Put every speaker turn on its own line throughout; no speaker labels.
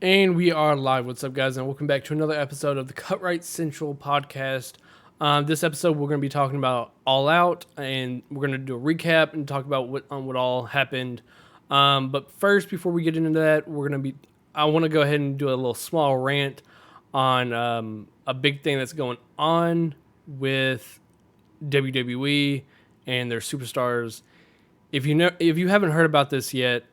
And we are live. What's up, guys? And welcome back to another episode of the CutrightCentral podcast. This episode, we're going to be talking about All Out, and we're going to do a recap and talk about what all happened. But first, before we get into that, I want to go ahead and do a little small rant on a big thing that's going on with WWE and their superstars. If you haven't heard about this yet,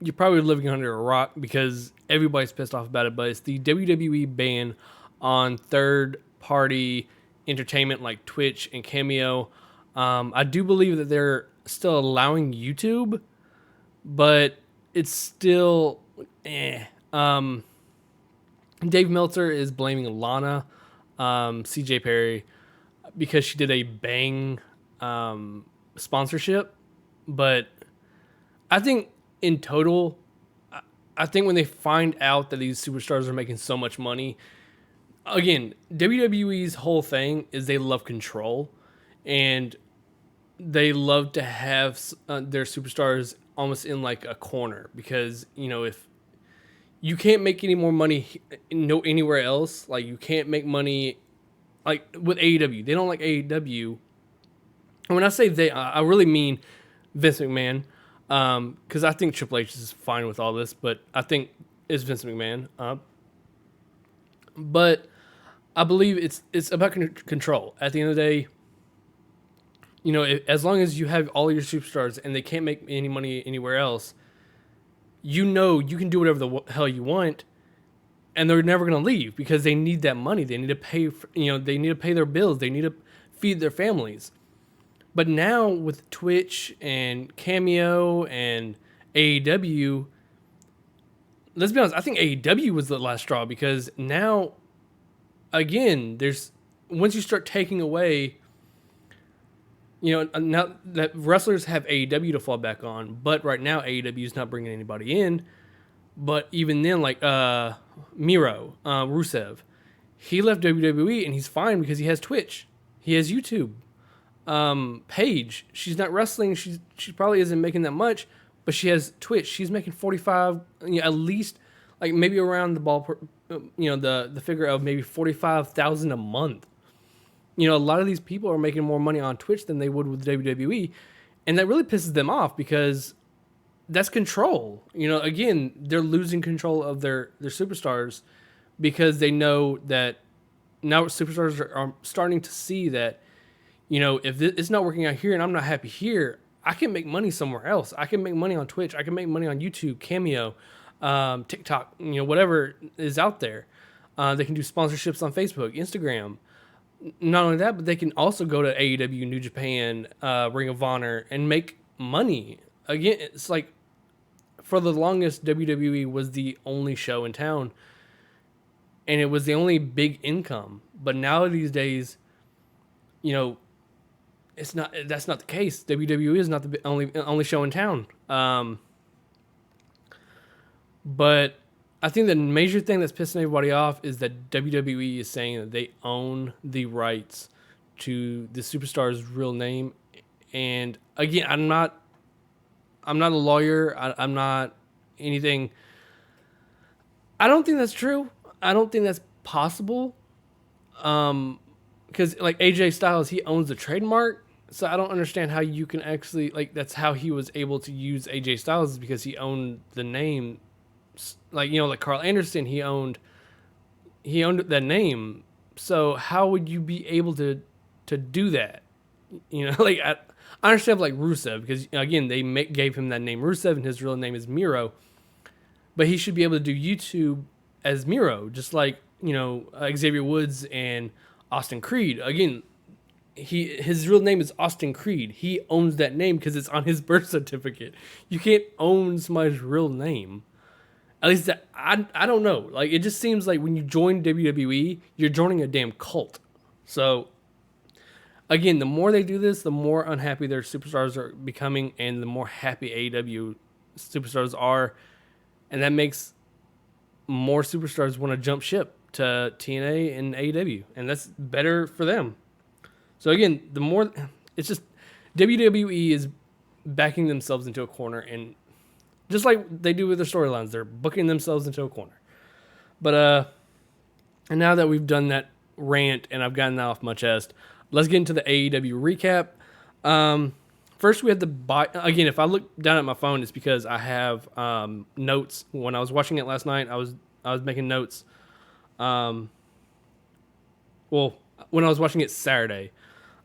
you're probably living under a rock because everybody's pissed off about it, but it's the WWE ban on third-party entertainment like Twitch and Cameo. I do believe that they're still allowing YouTube, but it's still Dave Meltzer is blaming Lana, CJ Perry, because she did a Bang sponsorship, but I think in total, I think when they find out that these superstars are making so much money, again, WWE's whole thing is they love control, and they love to have their superstars almost in like a corner because, if you can't make any more money anywhere else, like you can't make money like with AEW. They don't like AEW. And when I say they, I really mean Vince McMahon. Because I think Triple H is fine with all this, but I think it's Vince McMahon. But I believe it's about control. At the end of the day, as long as you have all your superstars and they can't make any money anywhere else, you can do whatever the hell you want, and they're never going to leave because they need that money. They need to pay. They need to pay their bills. They need to feed their families. But now with Twitch and Cameo and AEW, let's be honest, I think AEW was the last straw because now, again, once you start taking away, now that wrestlers have AEW to fall back on, but right now AEW is not bringing anybody in. But even then, like Miro, Rusev, he left WWE and he's fine because he has Twitch, he has YouTube. Paige, she's not wrestling. She probably isn't making that much, but she has Twitch. She's making 45, at least, like maybe around the ball, the figure of maybe 45,000 a month. A lot of these people are making more money on Twitch than they would with WWE, and that really pisses them off because that's control. Again, they're losing control of their superstars because they know that now superstars are starting to see that. If it's not working out here and I'm not happy here, I can make money somewhere else. I can make money on Twitch. I can make money on YouTube, Cameo, TikTok, whatever is out there. They can do sponsorships on Facebook, Instagram. Not only that, but they can also go to AEW, New Japan, Ring of Honor, and make money. Again, it's like for the longest, WWE was the only show in town, and it was the only big income. But now these days, that's not the case. WWE is not the only show in town. But I think the major thing that's pissing everybody off is that WWE is saying that they own the rights to the superstar's real name. And again, I'm not a lawyer. I'm not anything. I don't think that's true. I don't think that's possible. Because like AJ Styles, he owns the trademark. So I don't understand how you can actually, like, that's how he was able to use AJ Styles is because he owned the name. Like, like Carl Anderson, he owned that name. So how would you be able to do that? Like I understand like Rusev because again, they gave him that name Rusev and his real name is Miro. But he should be able to do YouTube as Miro, just like, Xavier Woods and Austin Creed. Again, his real name is Austin Creed. He owns that name because it's on his birth certificate. You can't own somebody's real name. At least I don't know. Like, it just seems like when you join WWE, you're joining a damn cult. So again, the more they do this, the more unhappy their superstars are becoming, and the more happy AEW superstars are, and that makes more superstars want to jump ship to TNA and AEW, and that's better for them. So again, the more it's just WWE is backing themselves into a corner, and just like they do with their storylines, they're booking themselves into a corner. But and now that we've done that rant and I've gotten that off my chest, let's get into the AEW recap. First, we had the buy. Again, if I look down at my phone, it's because I have notes. When I was watching it last night, I was making notes. Well, when I was watching it Saturday,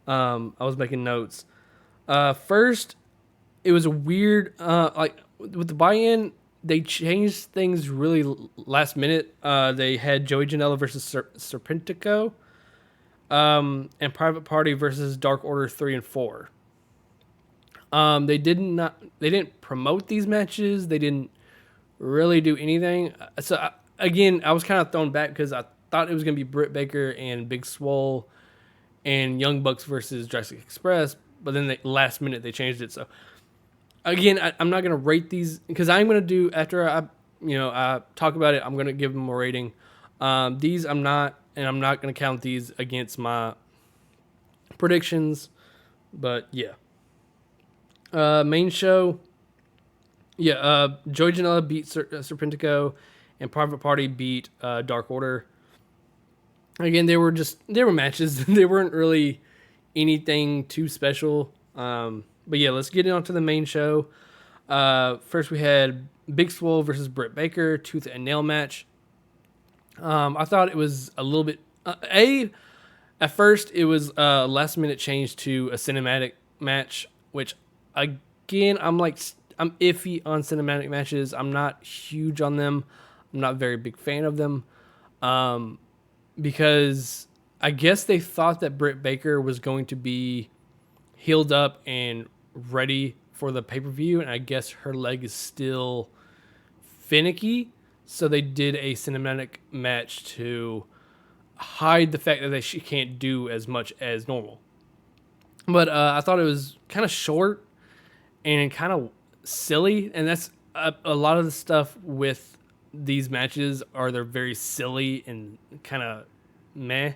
I was making notes. First, it was a weird like with the buy-in. They changed things really last minute. They had Joey Janela versus Serpentico, and Private Party versus Dark Order 3 and 4. They didn't promote these matches. They didn't really do anything. So again, I was kind of thrown back because I thought it was gonna be Brit Baker and Big Swole and Young Bucks versus Jurassic Express, but then last minute they changed it. So again, I'm not gonna rate these because I'm gonna do after I talk about it. I'm gonna give them a rating. These I'm not gonna count these against my predictions. But yeah. Main show. Yeah, Joey Janela beat Serpentico, and Private Party beat Dark Order. Again, they were matches. They weren't really anything too special. But yeah, let's get on to the main show. First, we had Big Swole versus Brit Baker, tooth and nail match. I thought it was a little bit. At first, it was a last minute change to a cinematic match, which again, I'm iffy on cinematic matches. I'm not huge on them. I'm not a very big fan of them. Because I guess they thought that Brit Baker was going to be healed up and ready for the pay-per-view, and I guess her leg is still finicky, so they did a cinematic match to hide the fact that she can't do as much as normal. But I thought it was kind of short and kind of silly, and that's a lot of the stuff with these matches they're very silly and kind of meh.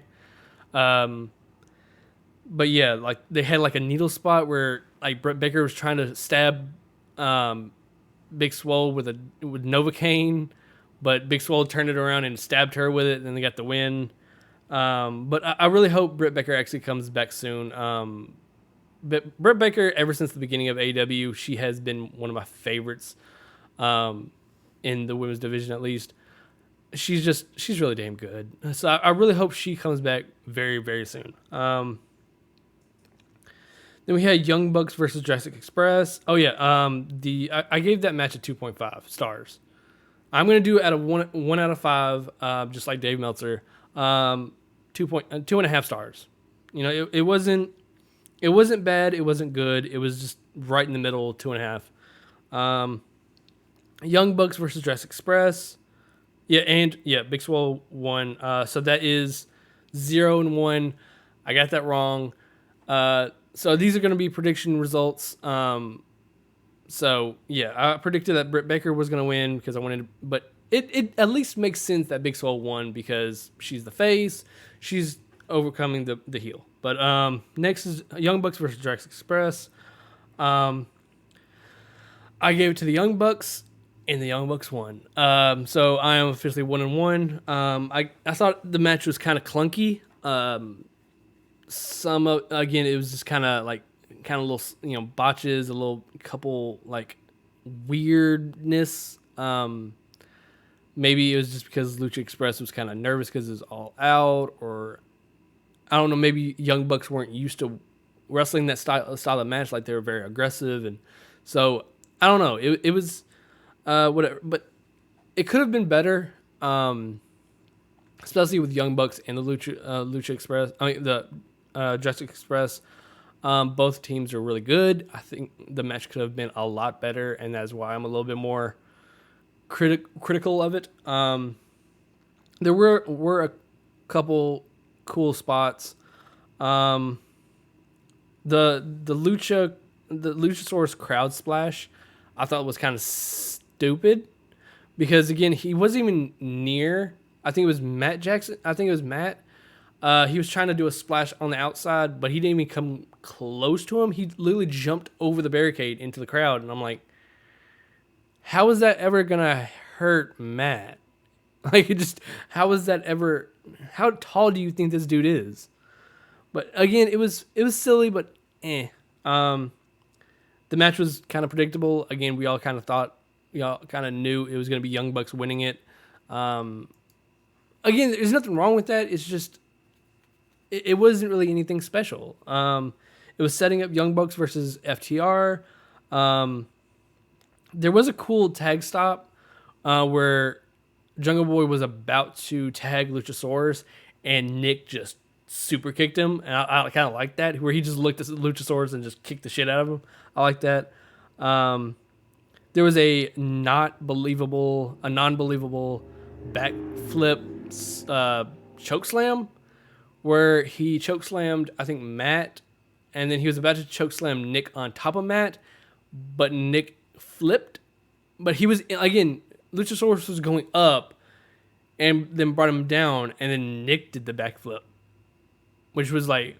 But yeah, like they had like a needle spot where like Bret Baker was trying to stab Big Swole with Novocaine, but Big Swole turned it around and stabbed her with it, and then they got the win. But I really hope Brit Baker actually comes back soon. But Brit Baker, ever since the beginning of AEW, she has been one of my favorites in the women's division, at least. She's really damn good. So I really hope she comes back very, very soon. Then we had Young Bucks versus Jurassic Express. Oh yeah, I gave that match a 2.5 stars. I'm gonna do it at a 1 out of 5, just like Dave Meltzer. 2.5 stars. You know, it wasn't bad. It wasn't good. It was just right in the middle, 2.5. Young Bucks versus Jurassic Express. Yeah, Big Swole won. So that is 0-1. I got that wrong. So these are going to be prediction results. So yeah, I predicted that Britt Baker was going to win because I wanted to, but it at least makes sense that Big Swole won because she's the face. She's overcoming the heel. But next is Young Bucks versus Jurassic Express. I gave it to the Young Bucks, and the Young Bucks won. So I am officially 1-1. I thought the match was kind of clunky. Again, it was just kind of little botches, a little couple like weirdness. Maybe it was just because Lucha Express was kind of nervous because it was all out, or I don't know. Maybe Young Bucks weren't used to wrestling that style of match. Like they were very aggressive, and so I don't know. It was whatever, but it could have been better. Especially with Young Bucks and the Lucha Express. I mean the Jurassic Express. Both teams are really good. I think the match could have been a lot better, and that's why I'm a little bit more critical of it. There were a couple cool spots. The Luchasaurus crowd splash, I thought was kind of stupid because again he wasn't even near. I think it was Matt Jackson. He was trying to do a splash on the outside, but he didn't even come close to him. He literally jumped over the barricade into the crowd, and I'm like, how is that ever gonna hurt Matt? Like, it just, how is that ever, how tall do you think this dude is? But again, it was silly, but eh. Um, the match was kind of predictable. Again, we all kind of thought, we all kind of knew it was going to be Young Bucks winning it. Um, Again, there's nothing wrong with that. It's just, it wasn't really anything special. It was setting up Young Bucks versus FTR. Um, there was a cool tag stop where Jungle Boy was about to tag Luchasaurus, and Nick just super kicked him, and I kind of like that, where he just looked at Luchasaurus and just kicked the shit out of him. I like that. There was a non-believable backflip choke slam where he choke slammed, I think, Matt, and then he was about to choke slam Nick on top of Matt, but Nick flipped. But he was, again, Luchasaurus was going up and then brought him down, and then Nick did the backflip, which was like,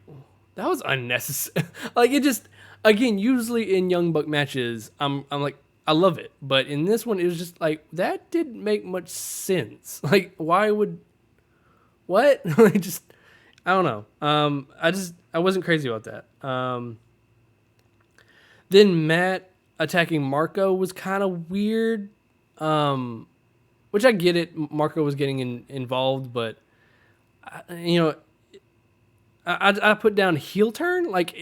that was unnecessary. Like, it just, again, usually in Young Buck matches, I'm like, I love it. But in this one, it was just like, that didn't make much sense. Like, why would, what? Like, just, I don't know. I wasn't crazy about that. Then Matt attacking Marco was kind of weird. Which I get it. Marco was getting involved, but I put down heel turn like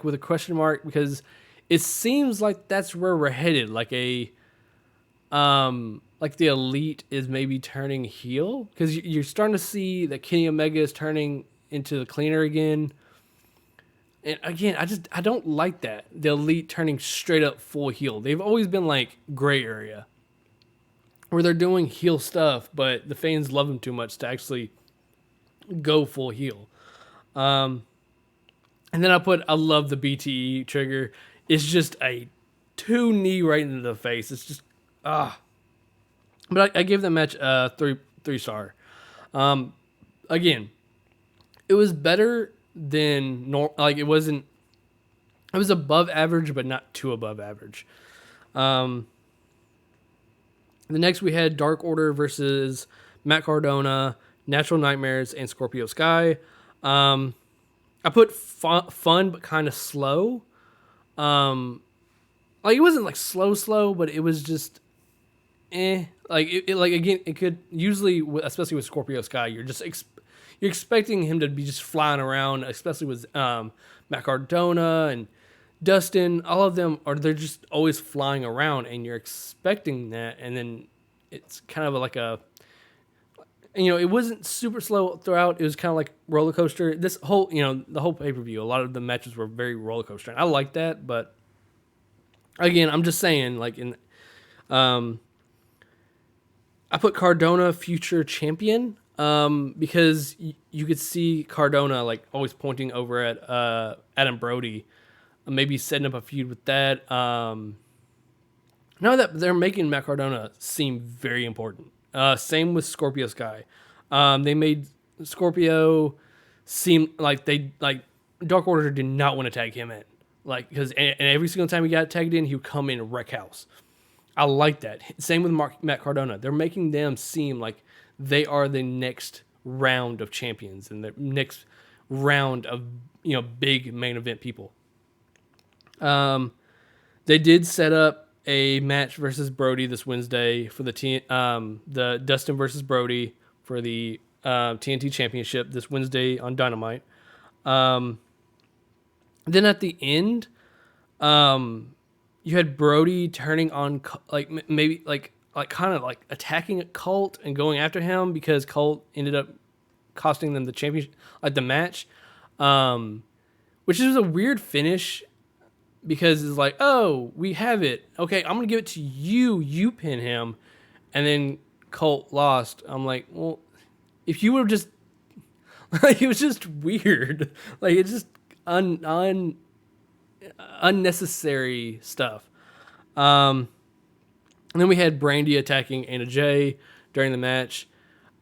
with a question mark, because it seems like that's where we're headed. Like like the Elite is maybe turning heel, because you're starting to see that Kenny Omega is turning into the cleaner again. And again, I don't like that. The Elite turning straight up full heel. They've always been like gray area, where they're doing heel stuff, but the fans love them too much to actually go full heel. And then I love the BTE trigger. It's just a 2 knee right into the face. It's just, But I give that match a 3 star. Again, it was better than like it wasn't. It was above average, but not too above average. The next we had Dark Order versus Matt Cardona, Natural Nightmares, and Scorpio Sky. I put fun but kind of slow. Like, it wasn't like slow, but it was just Like it like, again, it could usually, especially with Scorpio Sky, you're expecting him to be just flying around, especially with Matt Cardona and Dustin. All of them they're just always flying around, and you're expecting that, and then it's kind of like it wasn't super slow throughout. It was kind of like roller coaster. This whole, the whole pay-per-view, a lot of the matches were very roller coaster. And I like that, but again, I'm just saying, like, I put Cardona future champion, because you could see Cardona like always pointing over at Adam Brody, maybe setting up a feud with that. Now that they're making Matt Cardona seem very important. Same with Scorpio Sky. They made Scorpio seem like Dark Order did not want to tag him in, like, because every single time he got tagged in, he would come in and wreck house. I like that. Same with Matt Cardona. They're making them seem like they are the next round of champions and the next round of big main event people. They did set up a match versus Brody this Wednesday for the Dustin versus Brody for the TNT Championship this Wednesday on Dynamite. Then at the end, you had Brody turning on, like, maybe like kind of like attacking Colt and going after him, because Colt ended up costing them the championship, like the match, which is a weird finish, because it's like, oh, we have it. Okay, I'm gonna give it to you. You pin him, and then Colt lost. I'm like, well, if you would have just, like, it was just weird. Like, it's just unnecessary stuff. And then we had Brandy attacking Anna Jay during the match.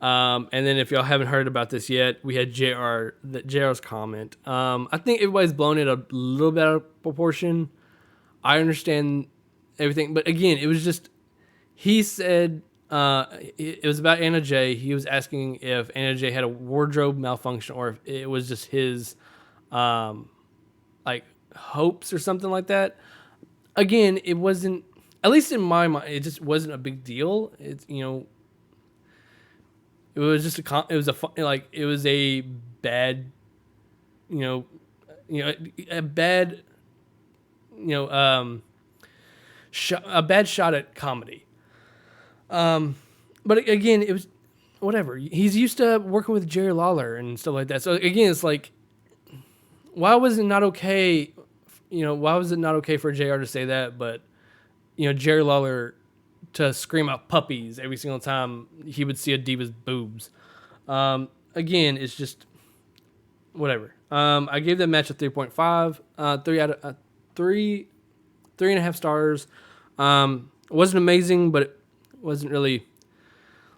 And then, if y'all haven't heard about this yet, we had JR's comment. I think everybody's blown it a little bit out of proportion. I understand everything, but again, it was just, he said, it was about Anna Jay. He was asking if Anna Jay had a wardrobe malfunction or if it was just his, like hopes or something like that. Again, it wasn't. At least in my mind, it just wasn't a big deal. It's it was just it was a bad, a bad, a bad shot at comedy. But again, it was whatever. He's used to working with Jerry Lawler and stuff like that. So again, it's like, why was it not okay? Why was it not okay for JR to say that, but Jerry Lawler to scream out puppies every single time he would see a diva's boobs? Again, it's just whatever. I gave that match a 3.5, 3.5 stars. It wasn't amazing, but it wasn't really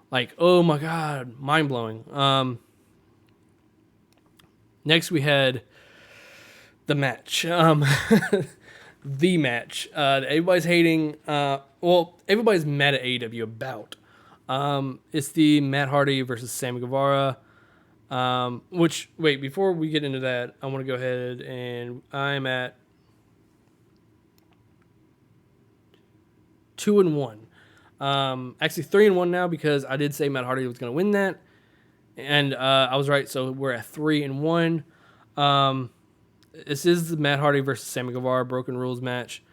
like, oh my god, mind blowing. Next we had the match. The match that everybody's hating. Everybody's mad at AEW about. It's the Matt Hardy versus Sammy Guevara. Before we get into that, I want to go ahead and I'm at 2-1. Actually 3-1 now because I did say Matt Hardy was going to win that, and I was right. So we're at 3-1. This is the Matt Hardy versus Sammy Guevara Broken Rules match.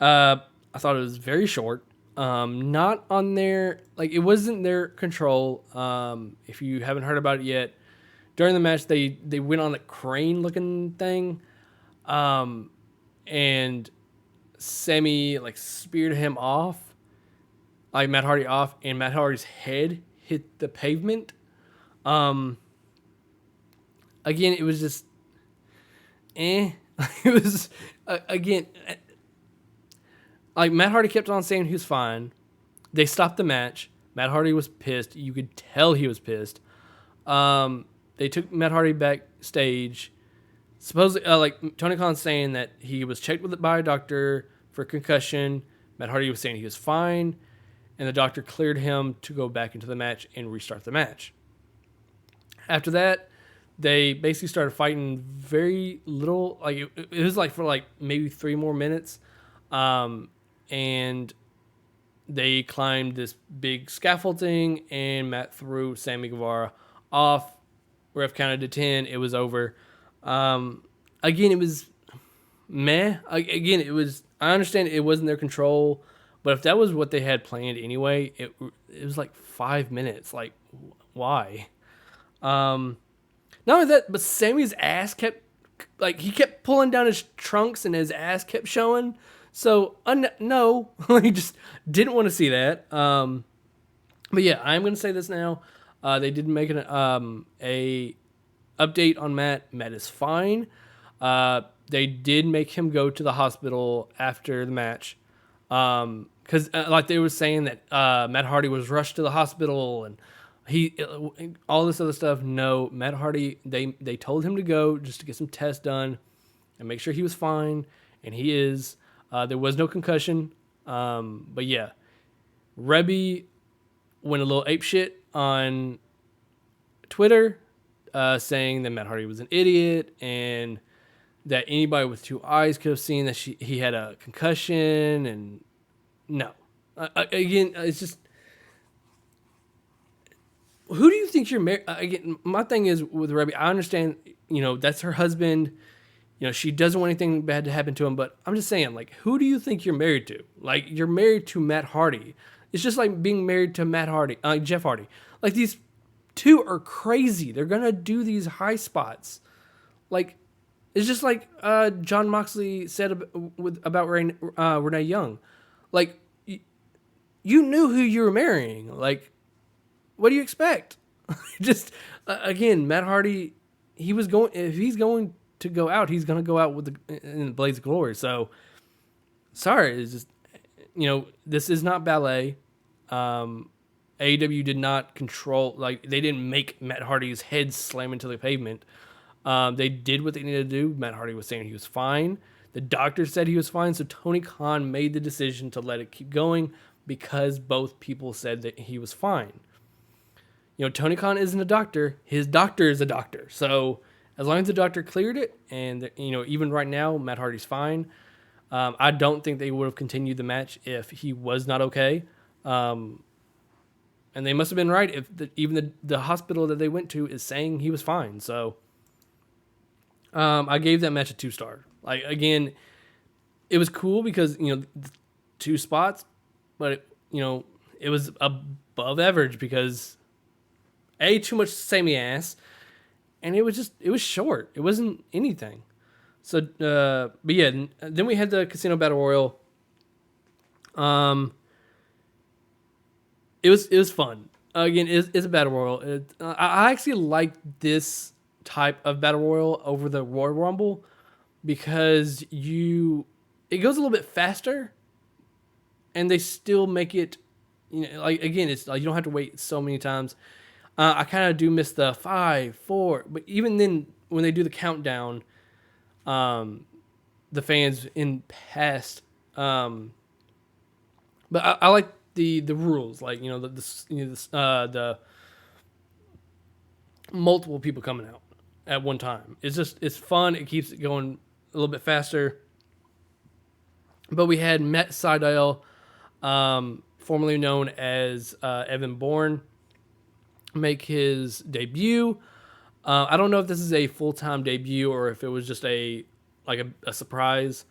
I thought it was very short. Not on their, like, it wasn't their control. If you haven't heard about it yet, during the match they went on a crane looking thing, and Sammy like speared him off, like Matt Hardy off, and Matt Hardy's head hit the pavement. Again, it was just it was again, like Matt Hardy kept on saying he was fine. They stopped the match. Matt Hardy was pissed. You could tell he was pissed. They took Matt Hardy backstage. Supposedly, like Tony Khan's saying that he was checked by a doctor for concussion. Matt Hardy was saying he was fine, and the doctor cleared him to go back into the match and restart the match. After that, they basically started fighting very little. Like it was like for like maybe 3 more minutes, and they climbed this big scaffolding, and Matt threw Sammy Guevara off. Ref counted to 10. It was over. Again, it was meh. Again, it was. I understand it wasn't their control, but if that was what they had planned anyway, it was like 5 minutes. Like, why? Not only that, but Sammy's ass kept, like, he kept pulling down his trunks and his ass kept showing. So, no, he just didn't want to see that. But yeah, I'm going to say this now. They did make a update on Matt. Matt is fine. They did make him go to the hospital after the match. Because like they were saying that Matt Hardy was rushed to the hospital and all this other stuff. No, Matt Hardy, they told him to go just to get some tests done and make sure he was fine, and he is. There was no concussion. But yeah, Rebby went a little apeshit on Twitter, saying that Matt Hardy was an idiot and that anybody with 2 eyes could have seen that he had a concussion. And no, again, it's just, who do you think you're married? Again, my thing is with Rebby, I understand, that's her husband. She doesn't want anything bad to happen to him, but I'm just saying, like, who do you think you're married to? Like, you're married to Matt Hardy. It's just like being married to Jeff Hardy. Like, these two are crazy. They're going to do these high spots. Like, it's just like John Moxley said about Renee Young. Like, you knew who you were marrying. Like, what do you expect? Just, again, Matt Hardy, if he's going to go out, he's going to go out in the blaze of glory. So, sorry, it's just, this is not ballet. AEW did not control, like, they didn't make Matt Hardy's head slam into the pavement. They did what they needed to do. Matt Hardy was saying he was fine. The doctor said he was fine, so Tony Khan made the decision to let it keep going because both people said that he was fine. You know, Tony Khan isn't a doctor. His doctor is a doctor. So as long as the doctor cleared it, and you know, even right now, Matt Hardy's fine. I don't think they would have continued the match if he was not okay. And they must have been right if even the hospital that they went to is saying he was fine. So I gave that match a 2-star. Like, again, it was cool because, you know, 2 spots, but it was above average because too much samey ass, and it was short. It wasn't anything. So, but yeah, then we had the Casino Battle Royal. It was fun. Again, it's a Battle Royal. I actually like this type of Battle Royal over the Royal Rumble because it goes a little bit faster, and they still make it, you know, like, again, it's like you don't have to wait so many times. I kind of do miss the 5, 4, but even then, when they do the countdown, the fans in past, but I like the rules, like, you know, the multiple people coming out at one time. It's fun. It keeps it going a little bit faster. But we had Matt Sydal, formerly known as Evan Bourne, make his debut. I don't know if this is a full-time debut or if it was just a surprise.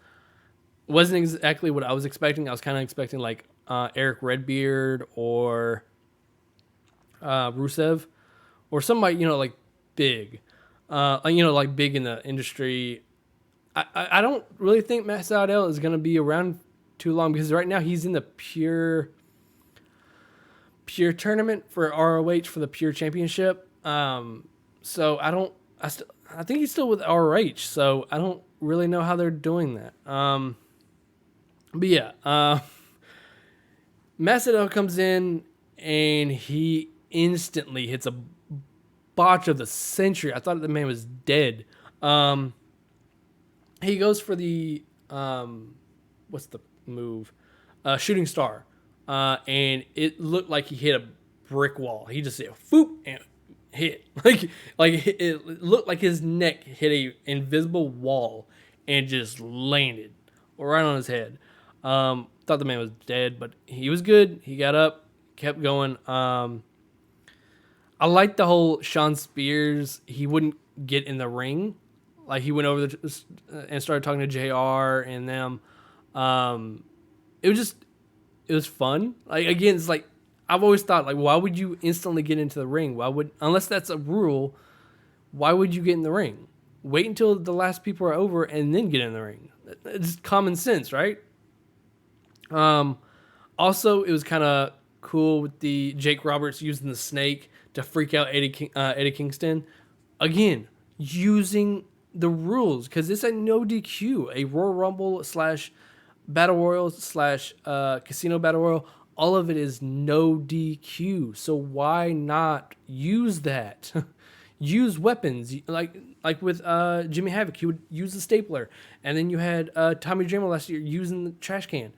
It wasn't exactly what I was expecting. I was kind of expecting like Eric Redbeard or Rusev or somebody, you know, like big, like big in the industry. I don't really think Matt Sydal is going to be around too long because right now he's in the pure tournament for ROH for the pure championship. So I think he's still with ROH. So I don't really know how they're doing that. But yeah, Matt Sydal comes in and he instantly hits a botch of the century. I thought the man was dead. He goes for the what's the move? Shooting star. And it looked like he hit a brick wall. He just said "foop" and hit. It looked like his neck hit a invisible wall and just landed right on his head. Thought the man was dead, but he was good. He got up, kept going. I liked the whole Sean Spears. He wouldn't get in the ring. Like, he went over and started talking to JR and them. It was fun. Like, again, it's like, I've always thought, like, why would you instantly get into the ring? Unless that's a rule, why would you get in the ring? Wait until the last people are over and then get in the ring. It's common sense, right? Also, it was kind of cool with the Jake Roberts using the snake to freak out Eddie Kingston. Again, using the rules, because it's a no DQ, a Royal Rumble / Battle Royal / Casino Battle Royal. All of it is no DQ. So why not use that? Use weapons like with Jimmy Havoc. He would use the stapler, and then you had Tommy Dreamer last year using the trash can.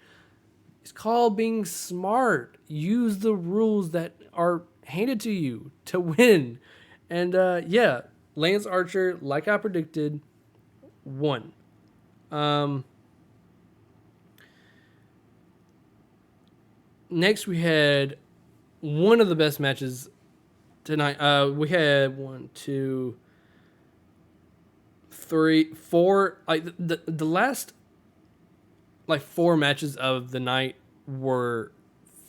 It's called being smart. Use the rules that are handed to you to win. And yeah, Lance Archer, like I predicted, won. Next, we had one of the best matches tonight. We had 1, 2, 3, 4. Like the last 4 matches of the night were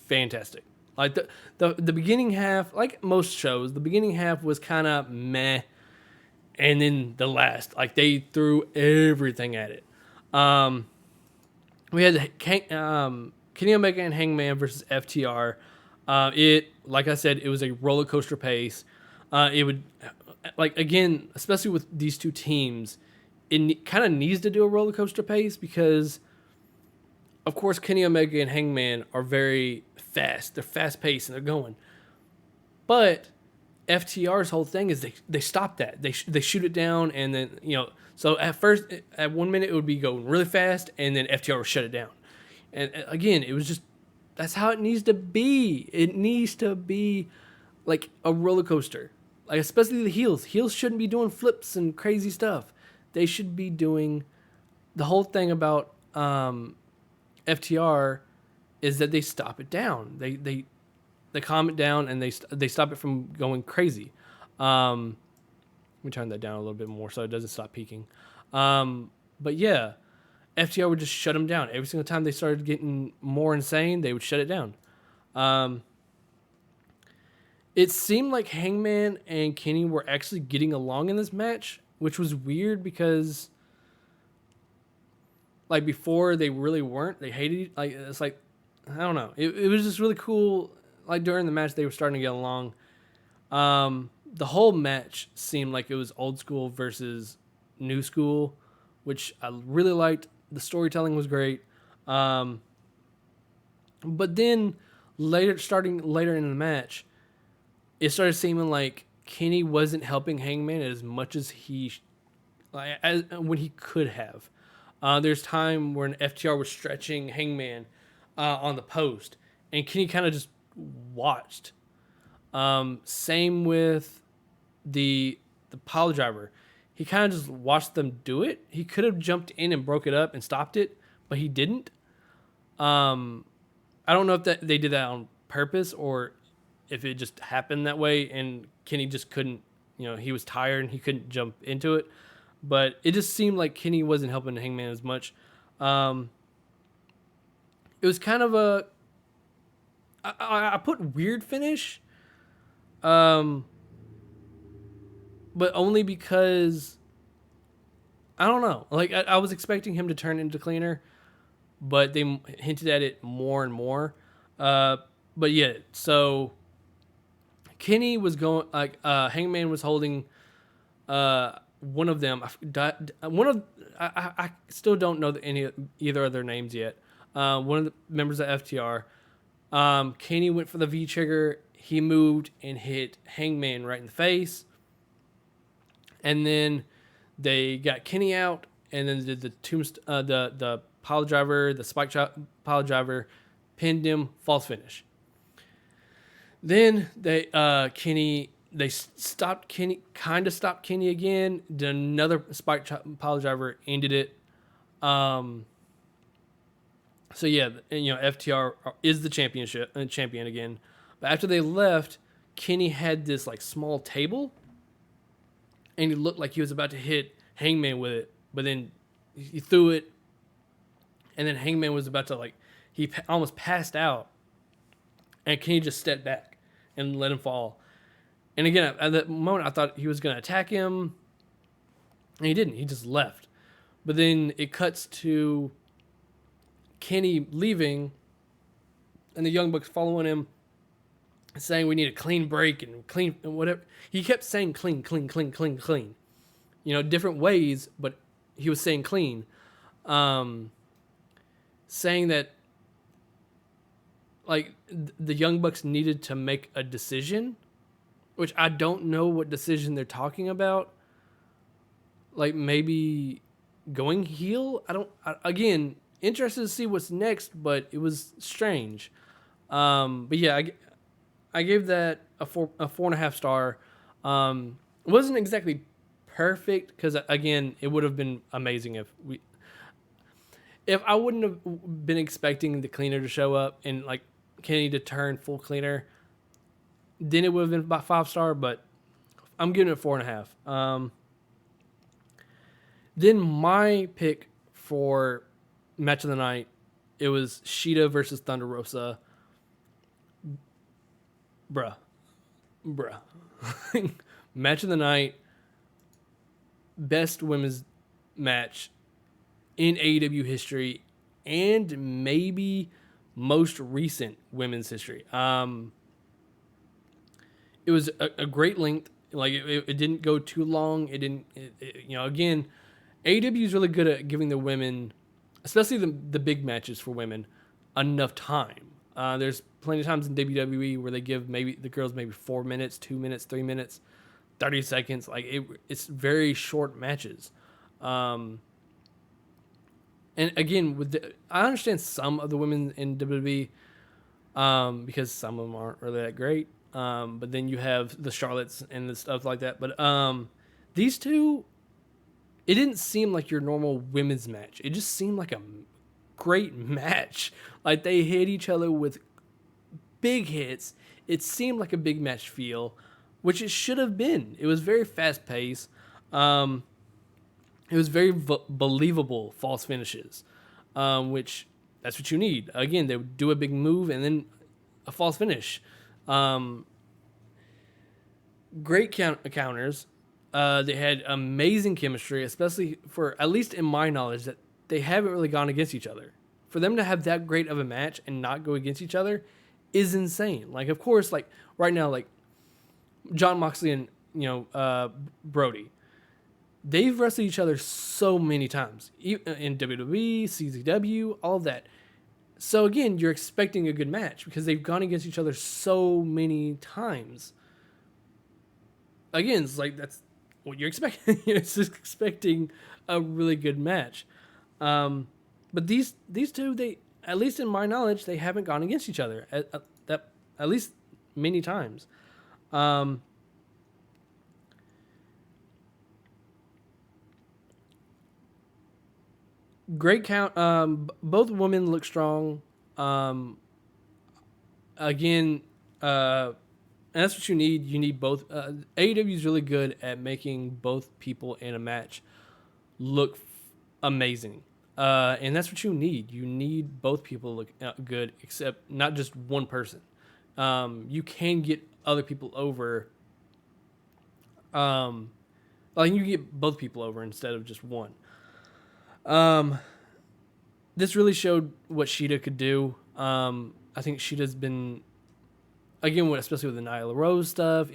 fantastic. Like the beginning half, like most shows, the beginning half was kind of meh, and then the last, like, they threw everything at it. We had Kenny Omega and Hangman versus FTR. Like I said, it was a roller coaster pace. It would, like, again, especially with these two teams, it kind of needs to do a roller coaster pace because, of course, Kenny Omega and Hangman are very fast. They're fast paced and they're going. But FTR's whole thing is they stop that. They shoot it down, and then, so at first, at 1 minute, it would be going really fast, and then FTR would shut it down. And again, it was just That's how it needs to be. It needs to be like a roller coaster. Like especially the heels. Heels shouldn't be doing flips and crazy stuff. They should be doing the whole thing about FTR is that they stop it down. They calm it down and they stop it from going crazy. Let me turn that down a little bit more so it doesn't stop peaking. But yeah, FTR would just shut them down. Every single time they started getting more insane, they would shut it down. It seemed like Hangman and Kenny were actually getting along in this match, which was weird because like before they really weren't. They hated like it's like I don't know. It was just really cool. Like during the match, they were starting to get along. The whole match seemed like it was old school versus new school, which I really liked. The storytelling was great. But then starting later in the match, it started seeming like Kenny wasn't helping Hangman as much as when he could have. There's time when FTR was stretching Hangman on the post, and Kenny kind of just watched. Same with the pile driver. He kind of just watched them do it. He could have jumped in and broke it up and stopped it, but he didn't. I don't know if they did that on purpose or if it just happened that way and Kenny just couldn't, he was tired and he couldn't jump into it. But it just seemed like Kenny wasn't helping Hangman as much. It was kind of I put weird finish. But only because I don't know. Like I was expecting him to turn into cleaner, but they hinted at it more and more. But yeah, so Kenny was going like Hangman was holding one of them. I still don't know either of their names yet. One of the members of FTR. Kenny went for the V trigger. He moved and hit Hangman right in the face. And then they got Kenny out, and then did the pile driver, the spike pile driver, pinned him, false finish. Then they stopped Kenny, kind of stopped Kenny again. Did another spike pile driver, ended it. So yeah, FTR is the champion again. But after they left, Kenny had this like small table. And he looked like he was about to hit Hangman with it, but then he threw it, and then Hangman was about to he almost passed out, and Kenny just stepped back and let him fall. And again, at that moment, I thought he was going to attack him, and he didn't. He just left. But then it cuts to Kenny leaving, and the Young Bucks following him, saying we need a clean break and clean and whatever. He kept saying clean. Different ways, but he was saying clean. Saying that the Young Bucks needed to make a decision, which I don't know what decision they're talking about. Like maybe going heel? Again, interested to see what's next, but it was strange. But yeah, I gave that a 4.5 star. It wasn't exactly perfect because again, it would have been amazing if I wouldn't have been expecting the cleaner to show up and Kenny to turn full cleaner. Then it would have been about 5 star, but I'm giving it 4.5. Then my pick for match of the night, it was Shida versus Thunder Rosa. Bruh. Match of the night. Best women's match in AEW history and maybe most recent women's history. It was a great length. It didn't go too long. Again, AEW is really good at giving the women, especially the big matches for women, enough time. There's plenty of times in WWE where they give maybe the girls maybe 4 minutes, 2 minutes, 3 minutes, 30 seconds. It's very short matches. And again, I understand some of the women in WWE because some of them aren't really that great. But then you have the Charlottes and the stuff like that. But these two, it didn't seem like your normal women's match. It just seemed like a great match. Like they hit each other with big hits. It seemed like a big match feel, which it should have been. It was very fast paced. It was very believable false finishes, which that's what you need. Again, they would do a big move and then a false finish. Great counters. They had amazing chemistry, especially for, at least in my knowledge, that they haven't really gone against each other. For them to have that great of a match and not go against each other is insane. Like, of course, like right now, like John Moxley and Brody, they've wrestled each other so many times in WWE, CZW, all of that. So again, you're expecting a good match because they've gone against each other so many times. Again, it's like that's what you're expecting. It's just expecting a really good match. But these two, they, at least in my knowledge, they haven't gone against each other at least many times. Great count. Both women look strong. Again, and that's what you need. You need both. AEW is really good at making both people in a match look amazing. And that's what you need. You need both people to look good, except not just one person. You can get other people over. Like you can get both people over instead of just one. This really showed what Shida could do. I think Shida's been, again, especially with the Nyla Rose stuff.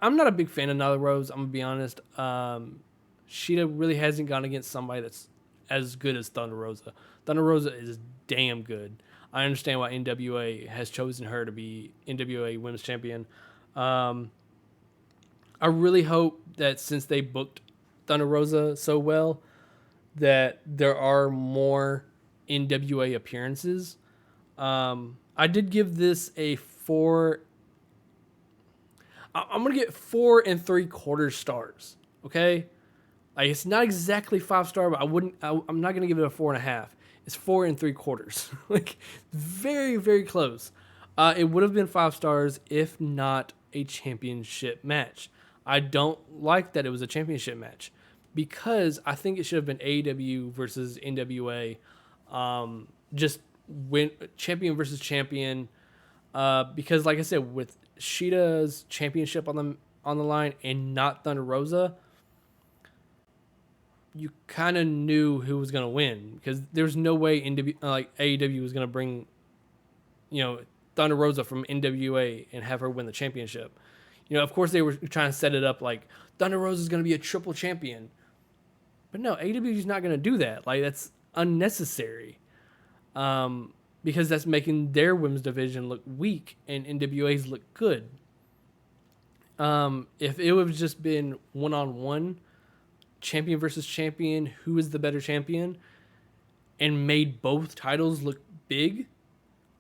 I'm not a big fan of Nyla Rose. I'm gonna be honest. Shida really hasn't gone against somebody that's as good as Thunder Rosa. Thunder Rosa is damn good. I understand why NWA has chosen her to be NWA Women's Champion. I really hope that since they booked Thunder Rosa so well, that there are more NWA appearances. I did give this a 4. I'm gonna get 4 3/4 stars. Okay, like it's not exactly 5-star, but I'm not gonna give it a 4.5. It's 4 3/4. Like very, very close. It would have been 5 stars if not a championship match. I don't like that it was a championship match, because I think it should have been AEW versus NWA, just win champion versus champion. Because like I said, with Shida's championship on the line and not Thunder Rosa, you kind of knew who was gonna win, because there's no way AEW was gonna bring Thunder Rosa from NWA and have her win the championship. Of course they were trying to set it up like Thunder Rosa is gonna be a triple champion. But no, AEW is not going to do that. Like, that's unnecessary. Because that's making their women's division look weak and NWA's look good. If it would have just been one-on-one, champion versus champion, who is the better champion, and made both titles look big,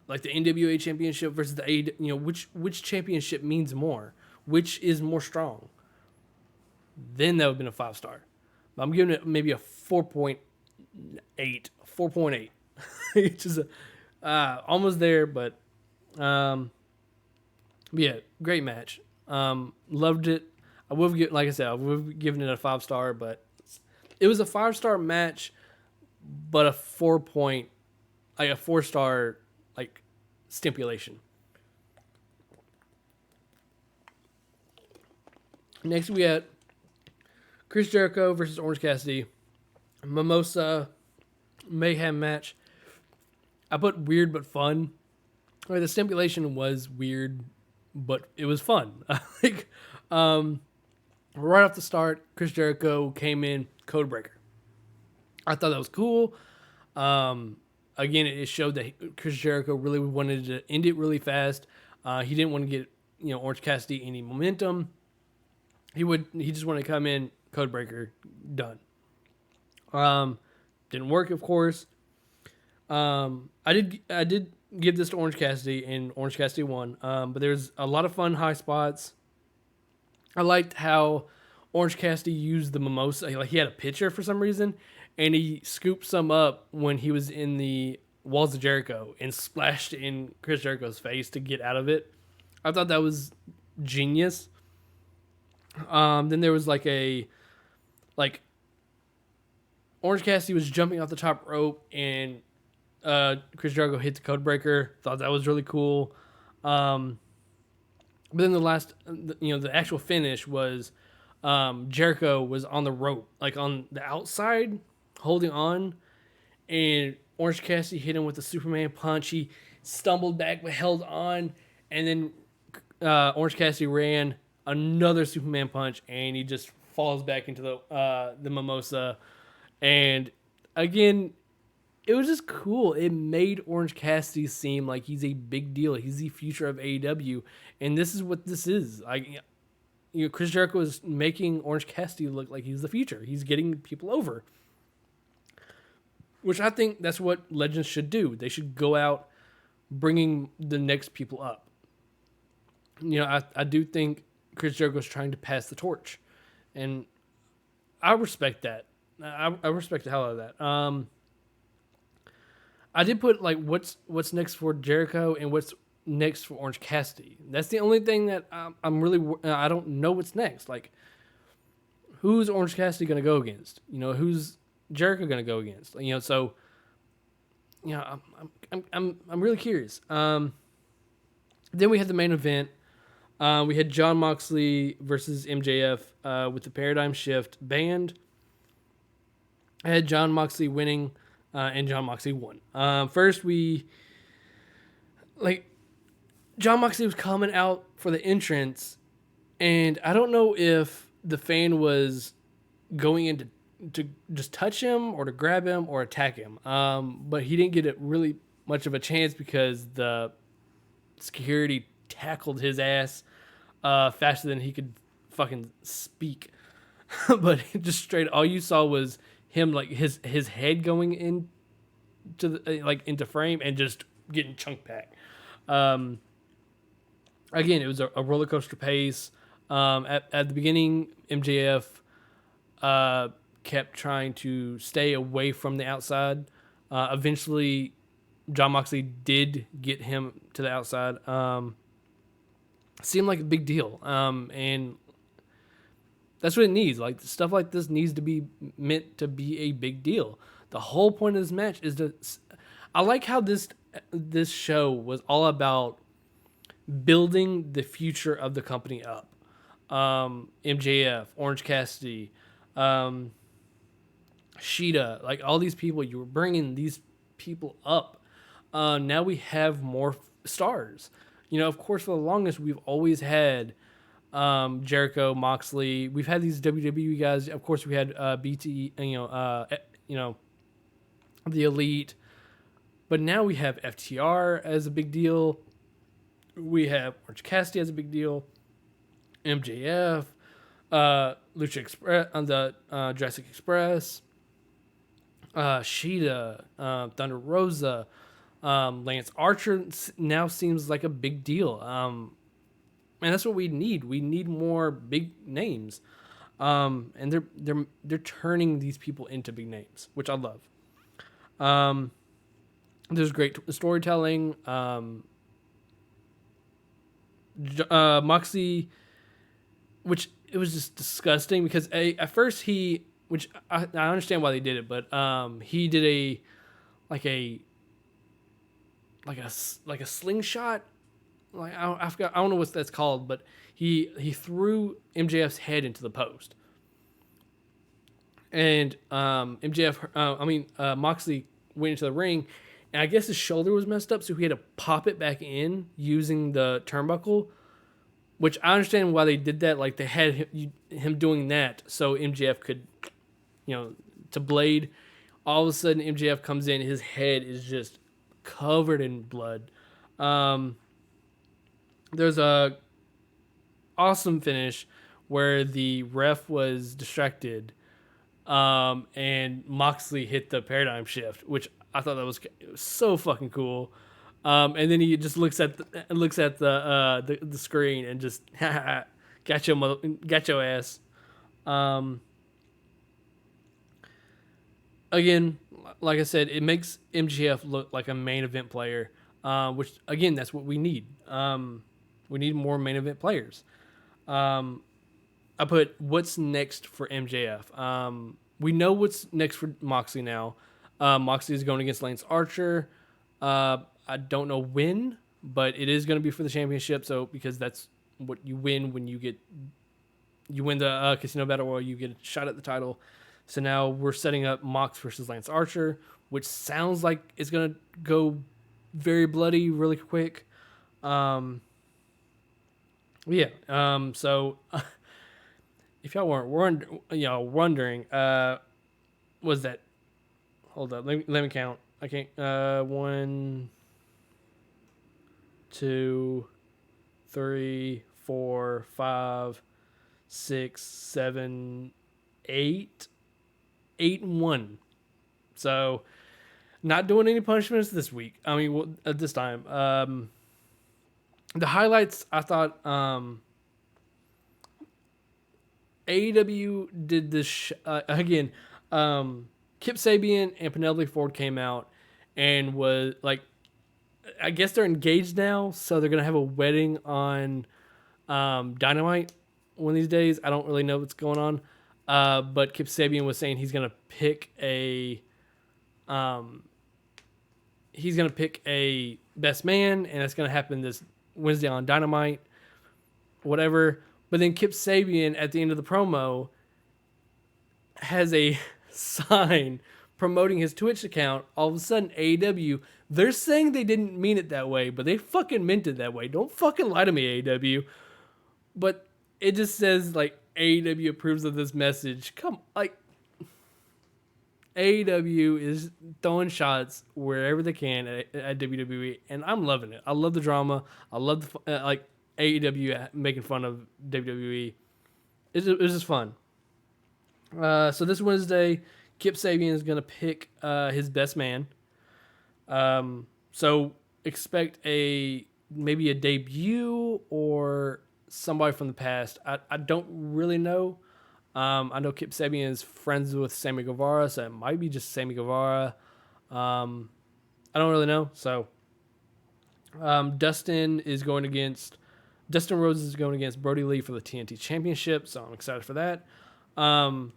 like the NWA championship versus the AEW, which championship means more? Which is more strong? Then that would have been a 5-star. I'm giving it maybe a 4.8. 4.8. Which is almost there, but yeah, great match. Loved it. I would have given, like I said, I would have given it a 5-star, but it was a 5-star match, but a 4-star like stipulation. Next we had Chris Jericho versus Orange Cassidy. Mimosa Mayhem match. I put weird but fun. The stipulation was weird, but it was fun. Right off the start, Chris Jericho came in code breaker. I thought that was cool. Again, it showed that Chris Jericho really wanted to end it really fast. He didn't want to get Orange Cassidy any momentum. He just wanted to come in, code breaker, done. Didn't work, of course. I did give this to Orange Cassidy, and Orange Cassidy won. But there's a lot of fun high spots. I liked how Orange Cassidy used the mimosa. Like, he had a pitcher for some reason, and he scooped some up when he was in the Walls of Jericho and splashed in Chris Jericho's face to get out of it. I thought that was genius. Then there was like Orange Cassidy was jumping off the top rope, and Chris Jericho hit the code breaker. Thought that was really cool. But then the actual finish was Jericho was on the rope, like on the outside, holding on, and Orange Cassidy hit him with the Superman punch. He stumbled back but held on, and then Orange Cassidy ran another Superman punch, and he just falls back into the mimosa. And again, it was just cool. It made Orange Cassidy seem like he's a big deal. He's the future of AEW, and this is what this is. Chris Jericho is making Orange Cassidy look like he's the future. He's getting people over, which I think that's what legends should do. They should go out bringing the next people up. I do think Chris Jericho is trying to pass the torch, and I respect that. I respect the hell out of that. I did put like what's next for Jericho and what's next for Orange Cassidy. That's the only thing that I'm really I don't know what's next. Like, who's Orange Cassidy gonna go against? Who's Jericho gonna go against? So I'm really curious. Then we had the main event. We had Jon Moxley versus MJF with the Paradigm Shift banned. I had Jon Moxley winning, and Jon Moxley won. First, Jon Moxley was coming out for the entrance, and I don't know if the fan was going in to just touch him or to grab him or attack him. But he didn't get it really much of a chance because the security tackled his ass faster than he could fucking speak. But just straight, all you saw was him, like his head going into frame and just getting chunked back. Again, it was a roller coaster pace. At the beginning, MJF kept trying to stay away from the outside. Eventually, Jon Moxley did get him to the outside. Seemed like a big deal. And that's what it needs. Like, stuff like this needs to be meant to be a big deal. The whole point of this match is I like how this show was all about building the future of the company up. MJF, Orange Cassidy, Shida, like all these people, you were bringing these people up. Now we have more stars. Of course, for the longest, we've always had Jericho, Moxley. We've had these WWE guys. Of course, we had BT, the Elite. But now we have FTR as a big deal. We have Orange Cassidy as a big deal. MJF, Lucha Express on the Jurassic Express. Shida, Thunder Rosa, Lance Archer now seems like a big deal. And that's what we need. We need more big names. And they're turning these people into big names, which I love. There's great storytelling. Moxley, which it was just disgusting because at first which I understand why they did it, but he did a slingshot. Like I forgot, I don't know what that's called, but he threw MJF's head into the post, and Moxley went into the ring, and I guess his shoulder was messed up, so he had to pop it back in using the turnbuckle, which I understand why they did that. Like, they had him doing that so MJF could, to blade. All of a sudden, MJF comes in, his head is just covered in blood. There's a awesome finish where the ref was distracted, and Moxley hit the paradigm shift, which I thought that was so fucking cool. And then he just looks at the screen and just got your ass. Um, Again, like I said, it makes MGF look like a main event player, which again, that's what we need. We need more main event players. I put what's next for MJF. We know what's next for Moxley now. Moxley is going against Lance Archer. I don't know when, but it is going to be for the championship. So because that's what you win when you win the Casino Battle Royal, you get a shot at the title. So now we're setting up Mox versus Lance Archer, which sounds like it's going to go very bloody really quick. Yeah. So if y'all weren't wondering, was that? Hold up. Let me count. I can't. 1, 2, 3, 4, 5, 6, 7, 8. 8-1. So, not doing any punishments this week. I mean, at this time. The highlights, I thought AEW did this again. Kip Sabian and Penelope Ford came out and was like, I guess they're engaged now, so they're gonna have a wedding on Dynamite one of these days. I don't really know what's going on, but Kip Sabian was saying he's gonna pick a best man, and it's gonna happen this Wednesday on Dynamite, whatever. But then Kip Sabian at the end of the promo has a sign promoting his Twitch account. All of a sudden, AEW, they're saying they didn't mean it that way, but they fucking meant it that way. Don't fucking lie to me, AEW. But it just says, like, AEW approves of this message. AEW is throwing shots wherever they can at WWE, and I'm loving it. I love the drama. I love the AEW making fun of WWE. It's just fun. So this Wednesday, Kip Sabian is gonna pick his best man. So expect maybe a debut or somebody from the past. I don't really know. I know Kip Sabian is friends with Sammy Guevara, so it might be just Sammy Guevara. I don't really know. So Dustin Rhodes is going against Brody Lee for the TNT Championship, so I'm excited for that. I'm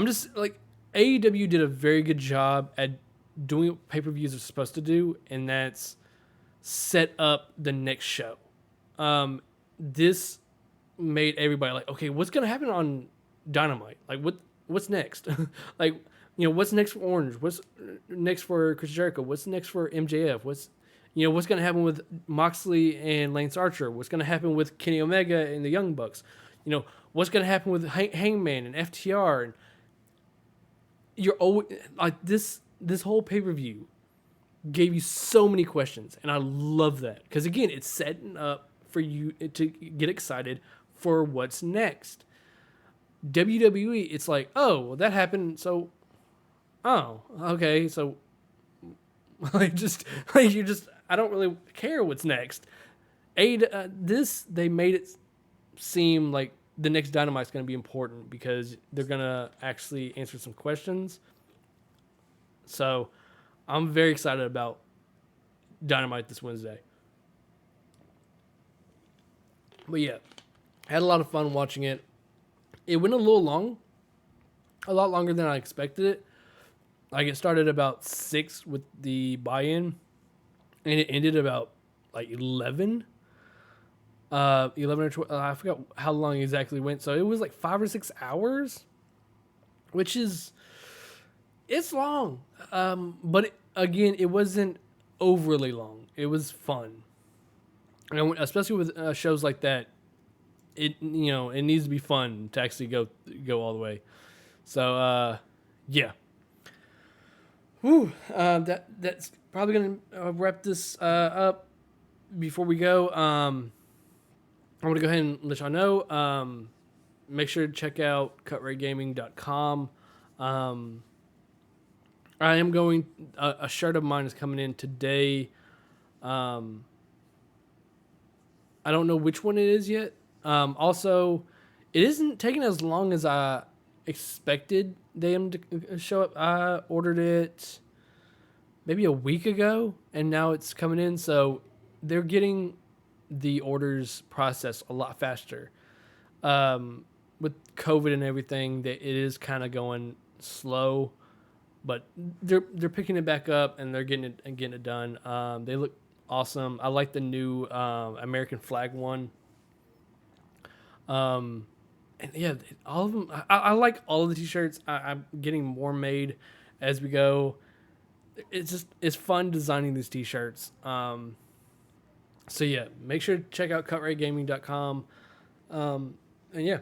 just like, AEW did a very good job at doing what pay-per-views are supposed to do, and that's set up the next show. This made everybody like, okay, what's gonna happen on Dynamite? Like, what's next? Like, what's next for Orange? What's next for Chris Jericho? What's next for MJF? What's gonna happen with Moxley and Lance Archer? What's gonna happen with Kenny Omega and the Young Bucks? What's gonna happen with Hangman and FTR? And you're always like, this whole pay-per-view gave you so many questions, and I love that, because again, it's setting up for you to get excited for what's next. WWE, it's like, oh, well, that happened, so okay, so I don't really care what's next. They made it seem like the next Dynamite's going to be important because they're going to actually answer some questions. So I'm very excited about Dynamite this Wednesday. But yeah, had a lot of fun watching it. It went a lot longer than I expected it. Like, it started about 6 with the buy-in, and it ended about like 11. 11 or 12, I forgot how long it exactly went. So it was like 5 or 6 hours, which is, it's long. But again, it wasn't overly long. It was fun. And especially with shows like that, it needs to be fun to actually go all the way. So yeah. Whew. That's probably gonna wrap this up. Before we go, I'm gonna go ahead and let y'all know. Make sure to check out CutrightGaming.com. I am going. A shirt of mine is coming in today. I don't know which one it is yet. Also, it isn't taking as long as I expected them to show up. I ordered it maybe a week ago, and now it's coming in. So they're getting the orders processed a lot faster. With COVID and everything, that it is kind of going slow, but they're picking it back up and they're getting it done. They look awesome. I like the new American flag one. And yeah, all of them. I like all of the t-shirts. I'm getting more made as we go. It's fun designing these t-shirts. So yeah, make sure to check out CutrightGaming.com. And yeah,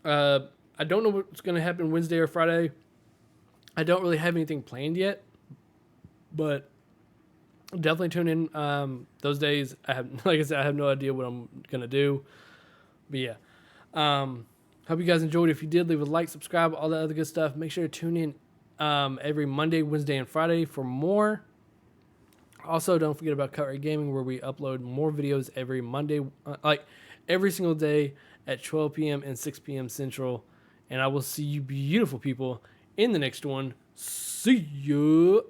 I don't know what's going to happen Wednesday or Friday. I don't really have anything planned yet, but definitely tune in those days. Like I said, I have no idea what I'm going to do. But yeah, hope you guys enjoyed. If you did, leave a like, subscribe, all that other good stuff. Make sure to tune in every Monday, Wednesday, and Friday for more. Also, don't forget about Cutright Gaming, where we upload more videos every Monday, like every single day at 12 p.m. and 6 p.m. Central. And I will see you beautiful people in the next one. See ya!